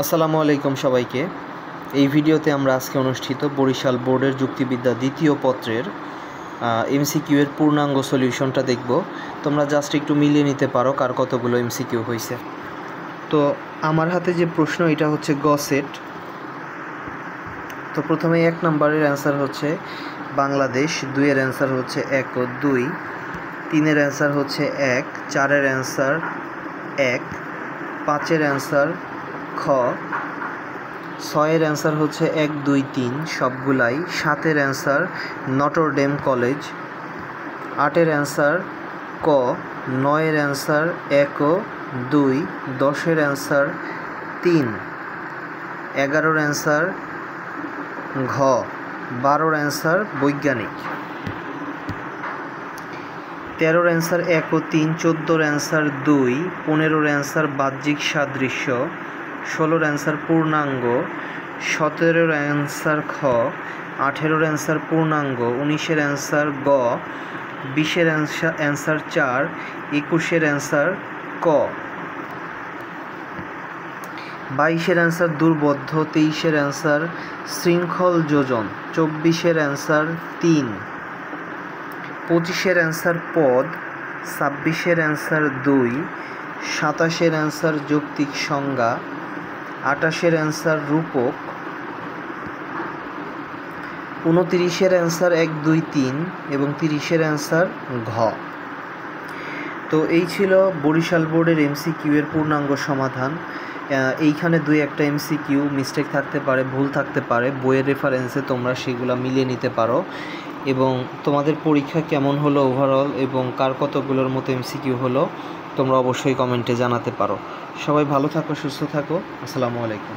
আসসালামু আলাইকুম সবাইকে। এই ভিডিওতে আমরা আজকে অনুষ্ঠিত বরিশাল বোর্ডের যুক্তিবিদ্যা দ্বিতীয় পত্রের এমসিকিউ এর পূর্ণাঙ্গ সলিউশনটা দেখব। তোমরা জাস্ট একটু মিলিয়ে নিতে পারো কার কতগুলো এমসিকিউ হয়েছে। তো আমার হাতে যে প্রশ্ন এটা হচ্ছে গ সেট। তো প্রথমে 1 নম্বরের অ্যান্সার হচ্ছে বাংলাদেশ, 2 এর অ্যান্সার হচ্ছে 1 ও 2, 3 এর অ্যান্সার হচ্ছে 1, 4 এর অ্যান্সার 1, 5 এর অ্যান্সার খ, 6 এর অ্যান্সার হচ্ছে 1, 2, 3 সবগুলাই, 7 এর অ্যান্সার নটর ডেম কলেজ, 8 এর অ্যান্সার ক, 9 এর অ্যান্সার 1 ও 2, 10 এর অ্যান্সার 3, 11 এর অ্যান্সার ঘ, 12 এর অ্যান্সার বৈজ্ঞানিক, 13 এর অ্যান্সার 1 ও 3, 14 এর অ্যান্সার 2, 15 এর অ্যান্সার বাহ্যিক সাদৃশ্য, 16 এর অ্যান্সার পূর্ণাঙ্গ, 17 এর অ্যান্সার খ, 18 এর অ্যান্সার পূর্ণাঙ্গ, 19 এর অ্যান্সার গ, 20 এর অ্যান্সার 4, 21 এর অ্যান্সার ক, 22 এর অ্যান্সার দুর্বোধ্য, 23 এর অ্যান্সার শৃঙ্খল যোজন, 24 এর অ্যান্সার 3, 25 এর অ্যান্সার পদ, 26 এর অ্যান্সার 2, 27 এর অ্যান্সার যৌক্তিক সংজ্ঞা, 28 এর অ্যান্সার রূপক, 29 এর অ্যান্সার 1, 2, 3 এবং 30 এর অ্যান্সার ঘ। তো এই ছিল বরিশাল বোর্ডের এমসিকিউ এর পূর্ণাঙ্গ সমাধান। এইখানে 2-1টা এমসিকিউ মিস্টেক থাকতে পারে, ভুল থাকতে পারে, বইয়ের রেফারেন্সে তোমরা সেগুলো মিলিয়ে নিতে পারো। এবং তোমাদের পরীক্ষা কেমন হলো ওভারঅল এবং কার কতগুলোর মতো এমসিকিউ হলো তোমরা অবশ্যই কমেন্টে জানাতে পারো। সবাই ভালো থাকো, সুস্থ থাকো। আসসালামু আলাইকুম।